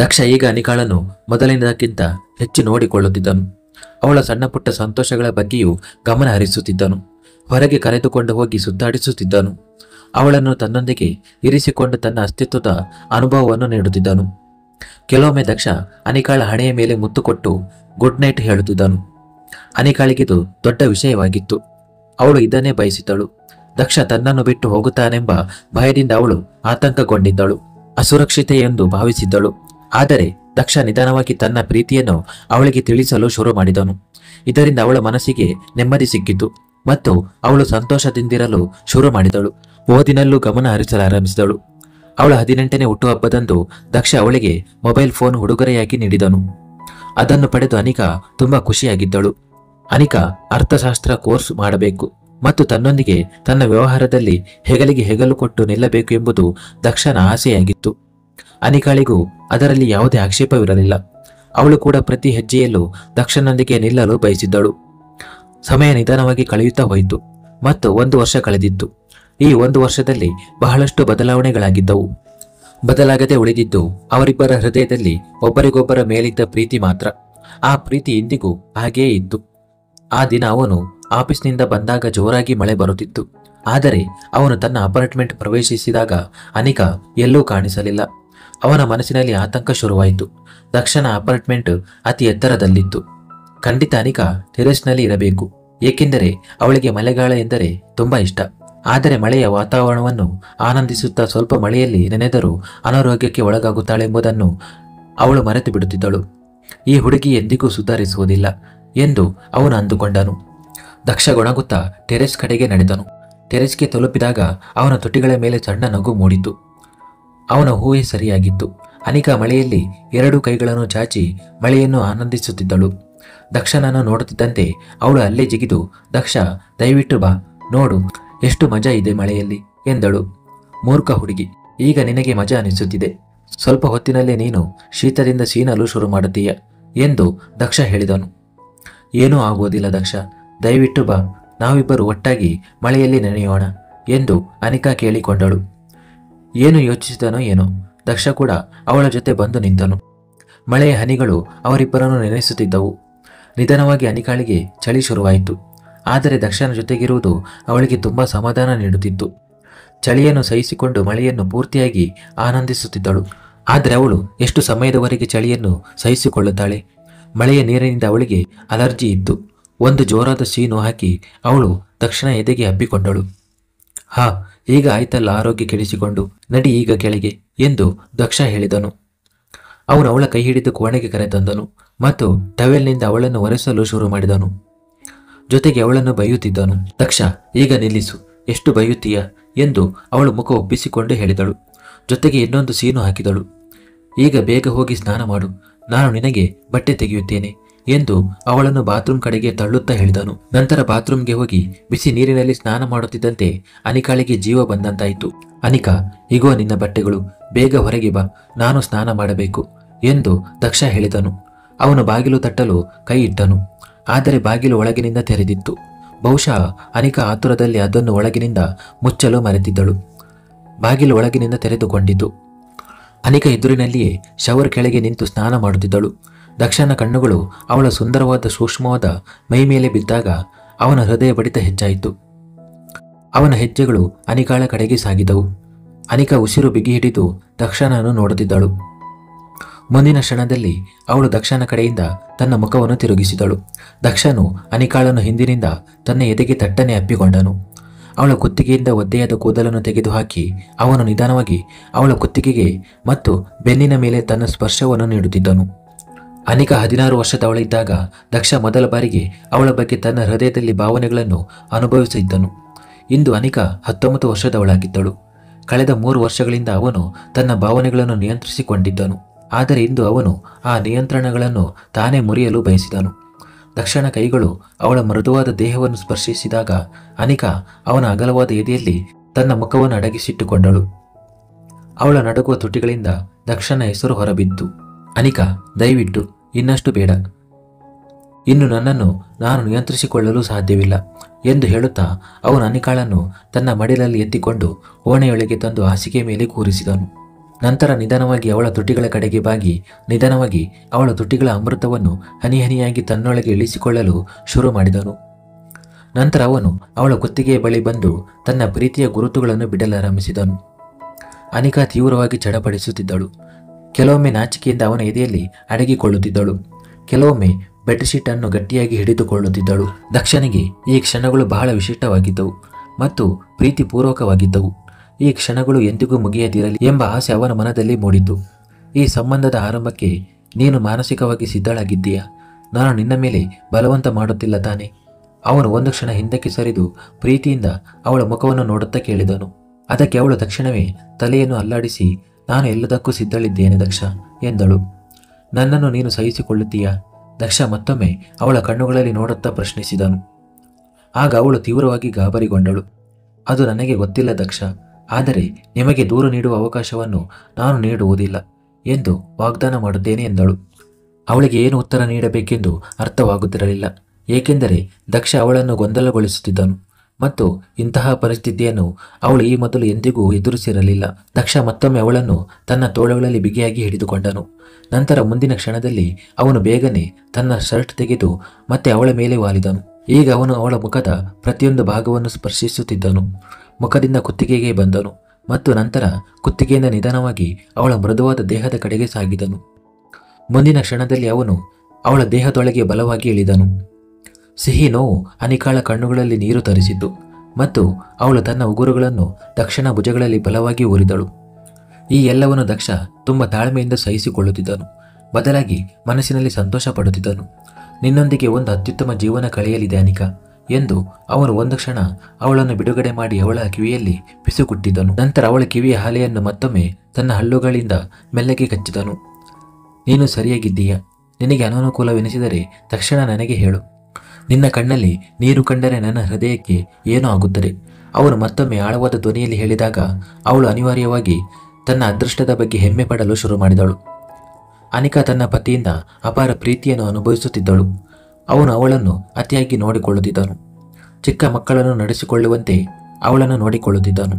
ದಕ್ಷ ಈಗ ಅನಿಕಾಳನ್ನು ಮೊದಲಿನದಕ್ಕಿಂತ ಹೆಚ್ಚು ನೋಡಿಕೊಳ್ಳುತ್ತಿದ್ದನು. ಅವಳ ಸಣ್ಣ ಪುಟ್ಟ ಸಂತೋಷಗಳ ಬಗ್ಗೆಯೂ ಗಮನ ಹರಿಸುತ್ತಿದ್ದನು. ಹೊರಗೆ ಕರೆದುಕೊಂಡು ಹೋಗಿ ಸುತ್ತಾಡಿಸುತ್ತಿದ್ದನು. ಅವಳನ್ನು ತನ್ನೊಂದಿಗೆ ಇರಿಸಿಕೊಂಡು ತನ್ನ ಅಸ್ತಿತ್ವದ ಅನುಭವವನ್ನು ನೀಡುತ್ತಿದ್ದನು. ಕೆಲವೊಮ್ಮೆ ದಕ್ಷ ಅನಿಕಾಳ ಹಣೆಯ ಮೇಲೆ ಮುತ್ತು ಕೊಟ್ಟು ಗುಡ್ ನೈಟ್ ಹೇಳುತ್ತಿದ್ದನು. ಅನಿಕಾಳಿಗಿದು ದೊಡ್ಡ ವಿಷಯವಾಗಿತ್ತು. ಅವಳು ಇದನ್ನೇ ಬಯಸಿದ್ದಳು. ದಕ್ಷ ತನ್ನನ್ನು ಬಿಟ್ಟು ಹೋಗುತ್ತಾನೆಂಬ ಭಯದಿಂದ ಅವಳು ಆತಂಕಗೊಂಡಿದ್ದಳು, ಅಸುರಕ್ಷಿತೆ ಎಂದು ಭಾವಿಸಿದ್ದಳು. ಆದರೆ ದಕ್ಷ ನಿಧಾನವಾಗಿ ತನ್ನ ಪ್ರೀತಿಯನ್ನು ಅವಳಿಗೆ ತಿಳಿಸಲು ಶುರು ಮಾಡಿದನು. ಇದರಿಂದ ಅವಳ ಮನಸ್ಸಿಗೆ ನೆಮ್ಮದಿ ಸಿಕ್ಕಿತು ಮತ್ತು ಅವಳು ಸಂತೋಷದಿಂದಿರಲು ಶುರು ಮಾಡಿದಳು. ಓದಿನಲ್ಲೂ ಗಮನ ಹರಿಸಲಾರಂಭಿಸಿದಳು. ಅವಳ 18ನೇ ಹುಟ್ಟುಹಬ್ಬದಂದು ದಕ್ಷ ಅವಳಿಗೆ ಮೊಬೈಲ್ ಫೋನ್ ಉಡುಗೊರೆಯಾಗಿ ನೀಡಿದನು. ಅದನ್ನು ಪಡೆದು ಅನಿಕಾ ತುಂಬಾ ಖುಷಿಯಾಗಿದ್ದಳು. ಅನಿಕಾ ಅರ್ಥಶಾಸ್ತ್ರ ಕೋರ್ಸ್ ಮಾಡಬೇಕು ಮತ್ತು ತನ್ನೊಂದಿಗೆ ತನ್ನ ವ್ಯವಹಾರದಲ್ಲಿ ಹೆಗಲಿಗೆ ಹೆಗಲು ಕೊಟ್ಟು ನಿಲ್ಲಬೇಕು ಎಂಬುದು ದಕ್ಷನ ಆಸೆಯಾಗಿತ್ತು. ಅನಿಕಾಳಿಗೂ ಅದರಲ್ಲಿ ಯಾವುದೇ ಆಕ್ಷೇಪವಿರಲಿಲ್ಲ. ಅವಳು ಕೂಡ ಪ್ರತಿ ಹೆಜ್ಜೆಯಲ್ಲೂ ದಕ್ಷನೊಂದಿಗೆ ನಿಲ್ಲಲು ಬಯಸಿದ್ದಳು. ಸಮಯ ನಿಧಾನವಾಗಿ ಕಳೆಯುತ್ತಾ ಹೋಯಿತು ಮತ್ತು 1 ವರ್ಷ ಕಳೆದಿತ್ತು. ಈ 1 ವರ್ಷದಲ್ಲಿ ಬಹಳಷ್ಟು ಬದಲಾವಣೆಗಳಾಗಿದ್ದವು. ಬದಲಾಗದೆ ಉಳಿದಿದ್ದು ಅವರಿಬ್ಬರ ಹೃದಯದಲ್ಲಿ ಒಬ್ಬರಿಗೊಬ್ಬರ ಮೇಲಿದ್ದ ಪ್ರೀತಿ ಮಾತ್ರ. ಆ ಪ್ರೀತಿ ಇಂದಿಗೂ ಹಾಗೆಯೇ ಇತ್ತು. ಆ ದಿನ ಅವನು ಆಫೀಸ್ನಿಂದ ಬಂದಾಗ ಜೋರಾಗಿ ಮಳೆ ಬರುತ್ತಿತ್ತು. ಆದರೆ ಅವನು ತನ್ನ ಅಪಾರ್ಟ್ಮೆಂಟ್ ಪ್ರವೇಶಿಸಿದಾಗ ಅನಿಕಾ ಎಲ್ಲೂ ಕಾಣಿಸಲಿಲ್ಲ. ಅವನ ಮನಸ್ಸಿನಲ್ಲಿ ಆತಂಕ ಶುರುವಾಯಿತು. ದಕ್ಷನ ಅಪಾರ್ಟ್ಮೆಂಟ್ ಅತಿ ಎತ್ತರದಲ್ಲಿತ್ತು. ಖಂಡಿತ ಅನಿಕಾ ಟೆರೆಸ್ನಲ್ಲಿ ಇರಬೇಕು, ಏಕೆಂದರೆ ಅವಳಿಗೆ ಮಳೆಗಾಲ ಎಂದರೆ ತುಂಬಾ ಇಷ್ಟ. ಆದರೆ ಮಳೆಯ ವಾತಾವರಣವನ್ನು ಆನಂದಿಸುತ್ತಾ ಸ್ವಲ್ಪ ಮಳೆಯಲ್ಲಿ ನೆನೆದರೂ ಅನಾರೋಗ್ಯಕ್ಕೆ ಒಳಗಾಗುತ್ತಾಳೆಂಬುದನ್ನು ಅವಳು ಮರೆತು ಬಿಡುತ್ತಿದ್ದಳು. ಈ ಹುಡುಗಿ ಎಂದಿಗೂ ಸುಧಾರಿಸುವುದಿಲ್ಲ ಎಂದು ಅವನು ಅಂದುಕೊಂಡನು. ದಕ್ಷ ಗೊಣಗುತ್ತಾ ಟೆರೆಸ್ ಕಡೆಗೆ ನಡೆದನು. ಟೆರೆಸ್ಗೆ ತಲುಪಿದಾಗ ಅವನ ತುಟಿಗಳ ಮೇಲೆ ಸಣ್ಣ ನಗು ಮೂಡಿತು. ಅವನ ಊಹೆ ಸರಿಯಾಗಿತ್ತು. ಅನಿಕಾ ಮಳೆಯಲ್ಲಿ 2 ಕೈಗಳನ್ನು ಚಾಚಿ ಮಳೆಯನ್ನು ಆನಂದಿಸುತ್ತಿದ್ದಳು. ದಕ್ಷನನ್ನು ನೋಡುತ್ತಿದ್ದಂತೆ ಅವಳು ಅಲ್ಲೇ ಜಿಗಿದು, ದಕ್ಷ, ದಯವಿಟ್ಟು ಬಾ, ನೋಡು ಎಷ್ಟು ಮಜಾ ಇದೆ ಮಳೆಯಲ್ಲಿ ಎಂದಳು. ಮೂರ್ಖ ಹುಡುಗಿ, ಈಗ ನಿನಗೆ ಮಜಾ ಅನಿಸುತ್ತಿದೆ. ಸ್ವಲ್ಪ ಹೊತ್ತಿನಲ್ಲೇ ನೀನು ಶೀತದಿಂದ ಸೀನಲು ಶುರು ಮಾಡುತ್ತೀಯ ಎಂದು ದಕ್ಷ ಹೇಳಿದನು. ಏನೂ ಆಗುವುದಿಲ್ಲ ದಕ್ಷ, ದಯವಿಟ್ಟು ಬಾ, ನಾವಿಬ್ಬರು ಒಟ್ಟಾಗಿ ಮಳೆಯಲ್ಲಿ ನೆನೆಯೋಣ ಎಂದು ಅನಿಕಾ ಕೇಳಿಕೊಂಡಳು. ಏನು ಯೋಚಿಸಿದನೋ ಏನೋ, ದಕ್ಷ ಕೂಡ ಅವಳ ಜೊತೆ ಬಂದು ನಿಂತನು. ಮಳೆಯ ಹನಿಗಳು ಅವರಿಬ್ಬರನ್ನು ನೆನೆಸುತ್ತಿದ್ದವು. ನಿಧಾನವಾಗಿ ಅನಿಕಾಳಿಗೆ ಚಳಿ ಶುರುವಾಯಿತು. ಆದರೆ ದಕ್ಷನ ಜೊತೆಗಿರುವುದು ಅವಳಿಗೆ ತುಂಬಾ ಸಮಾಧಾನ ನೀಡುತ್ತಿತ್ತು. ಚಳಿಯನ್ನು ಸಹಿಸಿಕೊಂಡು ಮಳೆಯನ್ನು ಪೂರ್ತಿಯಾಗಿ ಆನಂದಿಸುತ್ತಿದ್ದಳು. ಆದರೆ ಅವಳು ಎಷ್ಟು ಸಮಯದವರೆಗೆ ಚಳಿಯನ್ನು ಸಹಿಸಿಕೊಳ್ಳುತ್ತಾಳೆ? ಮಳೆಯ ನೀರಿನಿಂದ ಅವಳಿಗೆ ಅಲರ್ಜಿ ಇತ್ತು. ಒಂದು ಜೋರಾದ ಸೀನು ಹಾಕಿ ಅವಳು ತಕ್ಷಣ ಎದೆಗೆ ಹಬ್ಬಿಕೊಂಡಳು. ಹಾ, ಈಗ ಆಯ್ತಲ್ಲ ಆರೋಗ್ಯ ಕೆಡಿಸಿಕೊಂಡು, ನಡಿ ಈಗ ಕೆಳಗೆ ಎಂದು ದಕ್ಷ ಹೇಳಿದನು. ಅವನು ಅವಳ ಕೈ ಹಿಡಿದು ಕೋಣೆಗೆ ಕರೆತಂದನು ಮತ್ತು ಟವೆಲ್ನಿಂದ ಅವಳನ್ನು ಒರೆಸಲು ಶುರು ಮಾಡಿದನು. ಜೊತೆಗೆ ಅವಳನ್ನು ಬೈಯುತ್ತಿದ್ದನು. ದಕ್ಷ, ಈಗ ನಿಲ್ಲಿಸು, ಎಷ್ಟು ಬೈಯುತ್ತೀಯ ಎಂದು ಅವಳು ಮುಖ ಒಪ್ಪಿಸಿಕೊಂಡು ಹೇಳಿದಳು. ಜೊತೆಗೆ ಇನ್ನೊಂದು ಸೀನು ಹಾಕಿದಳು. ಈಗ ಬೇಗ ಹೋಗಿ ಸ್ನಾನ ಮಾಡು, ನಾನು ನಿನಗೆ ಬಟ್ಟೆ ತೆಗೆಯುತ್ತೇನೆ ಎಂದು ಅವಳನ್ನು ಬಾತ್ರೂಮ್ ಕಡೆಗೆ ತಳ್ಳುತ್ತಾ ಹೇಳಿದನು. ನಂತರ ಬಾತ್ರೂಮ್ಗೆ ಹೋಗಿ ಬಿಸಿ ನೀರಿನಲ್ಲಿ ಸ್ನಾನ ಮಾಡುತ್ತಿದ್ದಂತೆ ಅನಿಕಾಳಿಗೆ ಜೀವ ಬಂದಂತಾಯಿತು. ಅನಿಕಾ, ಇಗೋ ನಿನ್ನ ಬಟ್ಟೆಗಳು, ಬೇಗ ಹೊರಗೆ ಬಾ, ನಾನು ಸ್ನಾನ ಮಾಡಬೇಕು ಎಂದು ದಕ್ಷ ಹೇಳಿದನು. ಅವನು ಬಾಗಿಲು ತಟ್ಟಲು ಕೈ ಇಟ್ಟನು. ಆದರೆ ಬಾಗಿಲು ಒಳಗಿನಿಂದ ತೆರೆದಿತ್ತು. ಬಹುಶಃ ಅನಿಕಾ ಆತುರದಲ್ಲಿ ಅದನ್ನು ಒಳಗಿನಿಂದ ಮುಚ್ಚಲು ಮರೆತಿದ್ದಳು. ಬಾಗಿಲು ಒಳಗಿನಿಂದ ತೆರೆದುಕೊಂಡಿತು. ಅನಿಕಾ ಎದುರಿನಲ್ಲಿಯೇ ಶವರ್ ಕೆಳಗೆ ನಿಂತು ಸ್ನಾನ ಮಾಡುತ್ತಿದ್ದಳು. ದಕ್ಷನ ಕಣ್ಣುಗಳು ಅವಳ ಸುಂದರವಾದ ಸೂಕ್ಷ್ಮವಾದ ಮೈ ಮೇಲೆ ಬಿದ್ದಾಗ ಅವನ ಹೃದಯ ಬಡಿತ ಹೆಚ್ಚಾಯಿತು. ಅವನ ಹೆಜ್ಜೆಗಳು ಅನಿಕಾಳ ಕಡೆಗೆ ಸಾಗಿದವು. ಅನಿಕಾ ಉಸಿರು ಬಿಗಿ ಹಿಡಿದು ದಕ್ಷನನ್ನು ನೋಡುತ್ತಿದ್ದಳು. ಮುಂದಿನ ಕ್ಷಣದಲ್ಲಿ ಅವಳು ದಕ್ಷನ ಕಡೆಯಿಂದ ತನ್ನ ಮುಖವನ್ನು ತಿರುಗಿಸಿದಳು. ದಕ್ಷನು ಅನಿಕಾಳನ್ನು ಹಿಂದಿನಿಂದ ತನ್ನ ಎದೆಗೆ ತಟ್ಟನೆ ಅಪ್ಪಿಕೊಂಡನು. ಅವಳ ಕುತ್ತಿಗೆಯಿಂದ ಒದ್ದೆಯಾದ ಕೂದಲನ್ನು ತೆಗೆದುಹಾಕಿ ಅವನು ನಿಧಾನವಾಗಿ ಅವಳ ಕುತ್ತಿಗೆಗೆ ಮತ್ತು ಬೆನ್ನಿನ ಮೇಲೆ ತನ್ನ ಸ್ಪರ್ಶವನ್ನು ನೀಡುತ್ತಿದ್ದನು. ಅನಿಕಾ 16 ವರ್ಷದವಳಿದ್ದಾಗ ದಕ್ಷ ಮೊದಲ ಬಾರಿಗೆ ಅವಳ ಬಗ್ಗೆ ತನ್ನ ಹೃದಯದಲ್ಲಿ ಭಾವನೆಗಳನ್ನು ಅನುಭವಿಸಿದ್ದನು. ಇಂದು ಅನಿಕಾ 19 ವರ್ಷದವಳಾಗಿದ್ದಳು. ಕಳೆದ 3 ವರ್ಷಗಳಿಂದ ಅವನು ತನ್ನ ಭಾವನೆಗಳನ್ನು ನಿಯಂತ್ರಿಸಿಕೊಂಡಿದ್ದನು. ಆದರೆ ಇಂದು ಅವನು ಆ ನಿಯಂತ್ರಣಗಳನ್ನು ತಾನೇ ಮುರಿಯಲು ಬಯಸಿದನು. ದಕ್ಷನ ಕೈಗಳು ಅವಳ ಮೃದುವಾದ ದೇಹವನ್ನು ಸ್ಪರ್ಶಿಸಿದಾಗ ಅನಿಕಾ ಅವನ ಅಗಲವಾದ ಎದೆಯಲ್ಲಿ ತನ್ನ ಮುಖವನ್ನು ಅಡಗಿಸಿಟ್ಟುಕೊಂಡಳು. ಅವಳ ನಡುಗುವ ತುಟಿಗಳಿಂದ ದಕ್ಷನ ಹೆಸರು ಹೊರಬಿದ್ದು, ಅನಿಕಾ, ದಯವಿಟ್ಟು ಇನ್ನಷ್ಟು ಬೇಡ, ಇನ್ನು ನನ್ನನ್ನು ನಾನು ನಿಯಂತ್ರಿಸಿಕೊಳ್ಳಲು ಸಾಧ್ಯವಿಲ್ಲ ಎಂದು ಹೇಳುತ್ತಾ ಅವನು ಅನಿಕಾಳನ್ನು ತನ್ನ ಮಡಿಲಲ್ಲಿ ಎತ್ತಿಕೊಂಡು ಓಣೆಯೊಳಗೆ ತಂದು ಹಾಸಿಗೆ ಮೇಲೆ ಕೂರಿಸಿದನು. ನಂತರ ನಿಧಾನವಾಗಿ ಅವಳ ತುಟಿಗಳ ಕಡೆಗೆ ಬಾಗಿ ನಿಧಾನವಾಗಿ ಅವಳ ತುಟಿಗಳ ಅಮೃತವನ್ನು ಹನಿ ಹನಿಯಾಗಿ ತನ್ನೊಳಗೆ ಇಳಿಸಿಕೊಳ್ಳಲು ಶುರು ಮಾಡಿದನು. ನಂತರ ಅವನು ಅವಳ ಕುತ್ತಿಗೆಯ ಬಳಿ ಬಂದು ತನ್ನ ಪ್ರೀತಿಯ ಗುರುತುಗಳನ್ನು ಬಿಡಲಾರಂಭಿಸಿದನು. ಅನಿಕಾ ತೀವ್ರವಾಗಿ ಚಡಪಡಿಸುತ್ತಿದ್ದಳು. ಕೆಲವೊಮ್ಮೆ ನಾಚಿಕೆಯಿಂದ ಅವನ ಎದೆಯಲ್ಲಿ ಅಡಗಿಕೊಳ್ಳುತ್ತಿದ್ದಳು. ಕೆಲವೊಮ್ಮೆ ಬೆಡ್ಶೀಟ್ ಅನ್ನು ಗಟ್ಟಿಯಾಗಿ ಹಿಡಿದುಕೊಳ್ಳುತ್ತಿದ್ದಳು. ದಕ್ಷನಿಗೆ ಈ ಕ್ಷಣಗಳು ಬಹಳ ವಿಶಿಷ್ಟವಾಗಿದ್ದವು ಮತ್ತು ಪ್ರೀತಿಪೂರ್ವಕವಾಗಿದ್ದವು. ಈ ಕ್ಷಣಗಳು ಎಂದಿಗೂ ಮುಗಿಯದಿರಲಿ ಎಂಬ ಆಸೆ ಅವನ ಮನದಲ್ಲಿ ಮೂಡಿತು. ಈ ಸಂಬಂಧದ ಆರಂಭಕ್ಕೆ ನೀನು ಮಾನಸಿಕವಾಗಿ ಸಿದ್ಧಳಾಗಿದ್ದೀಯಾ? ನಾನು ನಿನ್ನ ಮೇಲೆ ಬಲವಂತ ಮಾಡುತ್ತಿಲ್ಲ ತಾನೆ? ಅವನು ಒಂದು ಕ್ಷಣ ಹಿಂದಕ್ಕೆ ಸರಿದು ಪ್ರೀತಿಯಿಂದ ಅವಳ ಮುಖವನ್ನು ನೋಡುತ್ತಾ ಕೇಳಿದನು. ಅದಕ್ಕೆ ಅವಳು ತಕ್ಷಣವೇ ತಲೆಯನ್ನು ಅಲ್ಲಾಡಿಸಿ, ನಾನು ಎಲ್ಲದಕ್ಕೂ ಸಿದ್ಧಳಿದ್ದೇನೆ ದಕ್ಷ ಎಂದಳು. ನನ್ನನ್ನು ನೀನು ಸಹಿಸಿಕೊಳ್ಳುತ್ತೀಯಾ? ದಕ್ಷ ಮತ್ತೊಮ್ಮೆ ಅವಳ ಕಣ್ಣುಗಳಲ್ಲಿ ನೋಡುತ್ತಾ ಪ್ರಶ್ನಿಸಿದನು. ಆಗ ಅವಳು ತೀವ್ರವಾಗಿ ಗಾಬರಿಗೊಂಡಳು. ಅದು ನನಗೆ ಗೊತ್ತಿಲ್ಲ ದಕ್ಷ, ಆದರೆ ನಿಮಗೆ ದೂರು ನೀಡುವ ಅವಕಾಶವನ್ನು ನಾನು ನೀಡುವುದಿಲ್ಲ ಎಂದು ವಾಗ್ದಾನ ಮಾಡುತ್ತೇನೆ ಎಂದಳು. ಅವಳಿಗೆ ಏನು ಉತ್ತರ ನೀಡಬೇಕೆಂದು ಅರ್ಥವಾಗುತ್ತಿರಲಿಲ್ಲ, ಏಕೆಂದರೆ ದಕ್ಷ ಅವಳನ್ನು ಗೊಂದಲಗೊಳಿಸುತ್ತಿದ್ದನು ಮತ್ತು ಇಂತಹ ಪರಿಸ್ಥಿತಿಯನ್ನು ಅವಳು ಈ ಮೊದಲು ಎಂದಿಗೂ ಎದುರಿಸಿರಲಿಲ್ಲ. ದಕ್ಷ ಮತ್ತೊಮ್ಮೆ ಅವಳನ್ನು ತನ್ನ ತೋಳುಗಳಲ್ಲಿ ಬಿಗಿಯಾಗಿ ಹಿಡಿದುಕೊಂಡನು. ನಂತರ ಮುಂದಿನ ಕ್ಷಣದಲ್ಲಿ ಅವನು ಬೇಗನೆ ತನ್ನ ಶರ್ಟ್ ತೆಗೆದು ಮತ್ತೆ ಅವಳ ಮೇಲೆ ವಾಲಿದನು. ಈಗ ಅವನು ಅವಳ ಮುಖದ ಪ್ರತಿಯೊಂದು ಭಾಗವನ್ನು ಸ್ಪರ್ಶಿಸುತ್ತಿದ್ದನು. ಮುಖದಿಂದ ಕುತ್ತಿಗೆಗೆ ಬಂದನು ಮತ್ತು ನಂತರ ಕುತ್ತಿಗೆಯಿಂದ ನಿಧಾನವಾಗಿ ಅವಳ ಮೃದುವಾದ ದೇಹದ ಕಡೆಗೆ ಸಾಗಿದನು. ಮುಂದಿನ ಕ್ಷಣದಲ್ಲಿ ಅವನು ಅವಳ ದೇಹದೊಳಗೆ ಬಲವಾಗಿ ಇಳಿದನು. ಸಿಹಿ ನೋವು ಅನಿಕಾಳ ಕಣ್ಣುಗಳಲ್ಲಿ ನೀರು ತರಿಸಿತು ಮತ್ತು ಅವಳು ತನ್ನ ಉಗುರುಗಳನ್ನು ದಕ್ಷನ ಭುಜಗಳಲ್ಲಿ ಬಲವಾಗಿ ಊರಿದಳು. ಈ ಎಲ್ಲವನ್ನು ದಕ್ಷ ತುಂಬ ತಾಳ್ಮೆಯಿಂದ ಸಹಿಸಿಕೊಳ್ಳುತ್ತಿದ್ದನು. ಬದಲಾಗಿ ಮನಸ್ಸಿನಲ್ಲಿ ಸಂತೋಷ ಪಡುತ್ತಿದ್ದನು. ನಿನ್ನೊಂದಿಗೆ ಒಂದು ಅತ್ಯುತ್ತಮ ಜೀವನ ಕಳೆಯಲಿದೆ ಅನಿಕಾ ಎಂದು ಅವನು ಒಂದು ಕ್ಷಣ ಅವಳನ್ನು ಬಿಡುಗಡೆ ಮಾಡಿ ಅವಳ ಕಿವಿಯಲ್ಲಿ ಪಿಸುಗುಟ್ಟಿದನು. ನಂತರ ಅವಳ ಕಿವಿಯ ಹಾಲೆಯನ್ನು ಮತ್ತೊಮ್ಮೆ ತನ್ನ ಹಲ್ಲುಗಳಿಂದ ಮೆಲ್ಲಗೆ ಕಚ್ಚಿದನು. ನೀನು ಸರಿಯಾಗಿದ್ದೀಯಾ? ನಿನಗೆ ಅನಾನುಕೂಲವೆನಿಸಿದರೆ ತಕ್ಷಣ ನನಗೆ ಹೇಳು. ನಿನ್ನ ಕಣ್ಣಲ್ಲಿ ನೀರು ಕಂಡರೆ ನನ್ನ ಹೃದಯಕ್ಕೆ ಏನೋ ಆಗುತ್ತದೆ. ಅವನು ಮತ್ತೊಮ್ಮೆ ಆಳವಾದ ಧ್ವನಿಯಲ್ಲಿ ಹೇಳಿದಾಗ ಅವಳು ಅನಿವಾರ್ಯವಾಗಿ ತನ್ನ ಅದೃಷ್ಟದ ಬಗ್ಗೆ ಹೆಮ್ಮೆ ಪಡಲು ಶುರು ಮಾಡಿದಳು. ಅನಿಕಾ ತನ್ನ ಪತಿಯಿಂದ ಅಪಾರ ಪ್ರೀತಿಯನ್ನು ಅನುಭವಿಸುತ್ತಿದ್ದಳು. ಅವನು ಅವಳನ್ನು ಅತಿಯಾಗಿ ನೋಡಿಕೊಳ್ಳುತ್ತಿದ್ದನು. ಚಿಕ್ಕ ಮಕ್ಕಳನ್ನು ನಡೆಸಿಕೊಳ್ಳುವಂತೆ ಅವಳನ್ನು ನೋಡಿಕೊಳ್ಳುತ್ತಿದ್ದನು.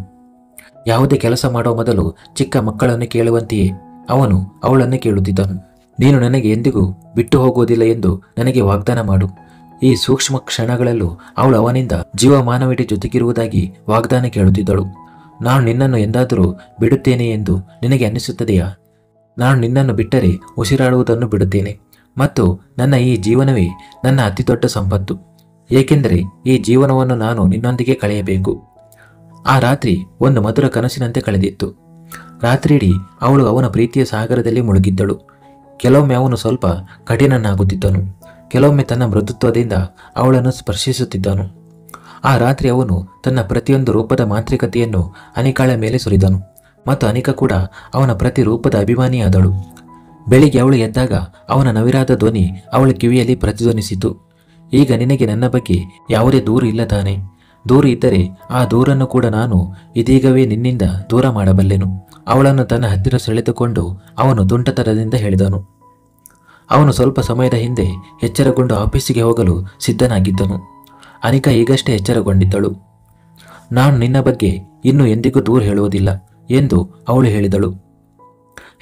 ಯಾವುದೇ ಕೆಲಸ ಮಾಡುವ ಮೊದಲು ಚಿಕ್ಕ ಮಕ್ಕಳನ್ನು ಕೇಳುವಂತೆಯೇ ಅವನು ಅವಳನ್ನು ಕೇಳುತ್ತಿದ್ದನು. ನೀನು ನನಗೆ ಎಂದಿಗೂ ಬಿಟ್ಟು ಹೋಗುವುದಿಲ್ಲ ಎಂದು ನನಗೆ ವಾಗ್ದಾನ ಮಾಡು. ಈ ಸೂಕ್ಷ್ಮ ಕ್ಷಣಗಳಲ್ಲೂ ಅವಳು ಅವನಿಂದ ಜೀವಮಾನವಿಡೀ ಜೊತೆಗಿರುವುದಾಗಿ ವಾಗ್ದಾನ ಕೇಳುತ್ತಿದ್ದಳು. ನಾನು ನಿನ್ನನ್ನು ಎಂದಾದರೂ ಬಿಡುತ್ತೇನೆ ಎಂದು ನಿನಗೆ ಅನ್ನಿಸುತ್ತದೆಯಾ? ನಾನು ನಿನ್ನನ್ನು ಬಿಟ್ಟರೆ ಉಸಿರಾಡುವುದನ್ನು ಬಿಡುತ್ತೇನೆ ಮತ್ತು ನನ್ನ ಈ ಜೀವನವೇ ನನ್ನ ಅತಿದೊಡ್ಡ ಸಂಪತ್ತು, ಏಕೆಂದರೆ ಈ ಜೀವನವನ್ನು ನಾನು ನಿನ್ನೊಂದಿಗೆ ಕಳೆಯಬೇಕು. ಆ ರಾತ್ರಿ ಒಂದು ಮಧುರ ಕನಸಿನಂತೆ ಕಳೆದಿತ್ತು. ರಾತ್ರಿಯಿಡೀ ಅವಳು ಅವನ ಪ್ರೀತಿಯ ಸಾಗರದಲ್ಲಿ ಮುಳುಗಿದ್ದಳು. ಕೆಲವೊಮ್ಮೆ ಅವನು ಸ್ವಲ್ಪ ಕಠಿಣನಾಗುತ್ತಿದ್ದನು, ಕೆಲವೊಮ್ಮೆ ತನ್ನ ಮೃದುತ್ವದಿಂದ ಅವಳನ್ನು ಸ್ಪರ್ಶಿಸುತ್ತಿದ್ದನು. ಆ ರಾತ್ರಿ ಅವನು ತನ್ನ ಪ್ರತಿಯೊಂದು ರೂಪದ ಮಾಂತ್ರಿಕತೆಯನ್ನು ಅನಿಕಾಳ ಮೇಲೆ ಸುರಿದನು ಮತ್ತು ಅನಿಕಾ ಕೂಡ ಅವನ ಪ್ರತಿ ರೂಪದ ಅಭಿಮಾನಿಯಾದಳು. ಬೆಳಿಗ್ಗೆ ಅವಳು ಎದ್ದಾಗ ಅವನ ನವಿರಾದ ಧ್ವನಿ ಅವಳ ಕಿವಿಯಲ್ಲಿ ಪ್ರತಿಧ್ವನಿಸಿತು. ಈಗ ನಿನಗೆ ನನ್ನ ಬಗ್ಗೆ ಯಾವುದೇ ದೂರು ಇಲ್ಲ ತಾನೆ? ದೂರು ಇದ್ದರೆ ಆ ದೂರನ್ನು ಕೂಡ ನಾನು ಇದೀಗವೇ ನಿನ್ನಿಂದ ದೂರ ಮಾಡಬಲ್ಲೆನು. ಅವಳನ್ನು ತನ್ನ ಹತ್ತಿರ ಸೆಳೆದುಕೊಂಡು ಅವನು ತುಂಟತನದಿಂದ ಹೇಳಿದನು. ಅವನು ಸ್ವಲ್ಪ ಸಮಯದ ಹಿಂದೆ ಎಚ್ಚರಗೊಂಡು ಆಫೀಸಿಗೆ ಹೋಗಲು ಸಿದ್ಧನಾಗಿದ್ದನು. ಅನಿಕಾ ಈಗಷ್ಟೇ ಎಚ್ಚರಗೊಂಡಿದ್ದಳು. ನಾನು ನಿನ್ನ ಬಗ್ಗೆ ಇನ್ನು ಎಂದಿಗೂ ದೂರ ಹೇಳುವುದಿಲ್ಲ ಎಂದು ಅವಳು ಹೇಳಿದಳು.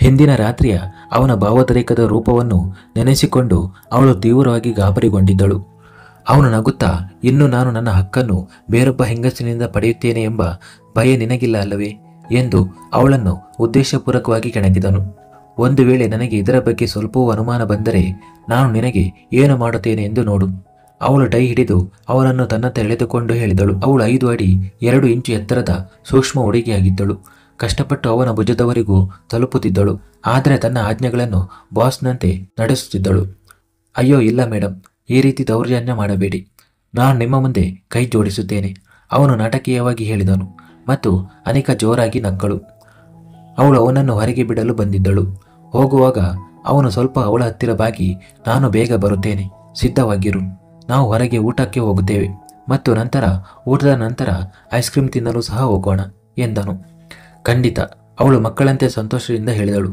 ಹಿಂದಿನ ರಾತ್ರಿಯ ಅವನ ಭಾವೋದ್ರೇಕದ ರೂಪವನ್ನು ನೆನೆಸಿಕೊಂಡು ಅವಳು ತೀವ್ರವಾಗಿ ಗಾಬರಿಗೊಂಡಿದ್ದಳು. ಅವನು ನಗುತ್ತಾ, ಇನ್ನು ನಾನು ನನ್ನ ಹಕ್ಕನ್ನು ಬೇರೊಬ್ಬ ಹೆಂಗಸಿನಿಂದ ಪಡೆಯುತ್ತೇನೆ ಎಂಬ ಭಯ ನಿನಗಿಲ್ಲ ಅಲ್ಲವೇ ಎಂದು ಅವಳನ್ನು ಉದ್ದೇಶಪೂರ್ವಕವಾಗಿ ಕೆಣಕಿದನು. ಒಂದು ವೇಳೆ ನನಗೆ ಇದರ ಬಗ್ಗೆ ಸ್ವಲ್ಪವೂ ಅನುಮಾನ ಬಂದರೆ ನಾನು ನಿನಗೆ ಏನು ಮಾಡುತ್ತೇನೆ ಎಂದು ನೋಡು. ಅವಳು ಡೈ ಹಿಡಿದು ಅವನನ್ನು ತನ್ನತ್ತ ಎಳೆದುಕೊಂಡು ಹೇಳಿದಳು. ಅವಳು 5 ಅಡಿ 2 ಇಂಚು ಎತ್ತರದ ಸೂಕ್ಷ್ಮ ಹುಡುಗಿಯಾಗಿದ್ದಳು. ಕಷ್ಟಪಟ್ಟು ಅವನ ಭುಜದವರೆಗೂ ತಲುಪುತ್ತಿದ್ದಳು, ಆದರೆ ತನ್ನ ಆಜ್ಞೆಗಳನ್ನು ಬಾಸ್ನಂತೆ ನಡೆಸುತ್ತಿದ್ದಳು. ಅಯ್ಯೋ ಇಲ್ಲ ಮೇಡಮ್, ಈ ರೀತಿ ದೌರ್ಜನ್ಯ ಮಾಡಬೇಡಿ, ನಾನು ನಿಮ್ಮ ಮುಂದೆ ಕೈ ಜೋಡಿಸುತ್ತೇನೆ, ಅವನು ನಾಟಕೀಯವಾಗಿ ಹೇಳಿದನು ಮತ್ತು ಅನಿಕಾ ಜೋರಾಗಿ ನಕ್ಕಳು. ಅವಳು ಅವನನ್ನು ಹೊರಗೆ ಬಿಡಲು ಬಂದಿದ್ದಳು. ಹೋಗುವಾಗ ಅವನು ಸ್ವಲ್ಪ ಅವಳ ಹತ್ತಿರ ಬಾಗಿ, ನಾನು ಬೇಗ ಬರುತ್ತೇನೆ, ಸಿದ್ಧವಾಗಿರು, ನಾವು ಹೊರಗೆ ಊಟಕ್ಕೆ ಹೋಗುತ್ತೇವೆ ಮತ್ತು ನಂತರ ಊಟದ ನಂತರ ಐಸ್ ಕ್ರೀಮ್ ತಿನ್ನಲು ಸಹ ಹೋಗೋಣ ಎಂದನು. ಖಂಡಿತ, ಅವಳು ಮಕ್ಕಳಂತೆ ಸಂತೋಷದಿಂದ ಹೇಳಿದಳು.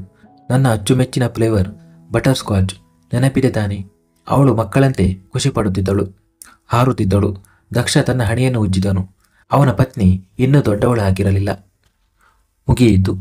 ನನ್ನ ಅಚ್ಚುಮೆಚ್ಚಿನ ಫ್ಲೇವರ್ ಬಟರ್ ಸ್ಕಾಚ್ ನೆನಪಿದೆ ತಾನೆ? ಅವಳು ಮಕ್ಕಳಂತೆ ಖುಷಿ ಪಡುತ್ತಿದ್ದಳು, ಹಾರುತ್ತಿದ್ದಳು. ದಕ್ಷ ತನ್ನ ಹಣೆಯನ್ನು ಉಜ್ಜಿದನು. ಅವನ ಪತ್ನಿ ಇನ್ನೂ ದೊಡ್ಡವಳಾಗಿರಲಿಲ್ಲ. ಮುಗಿಯಿತು.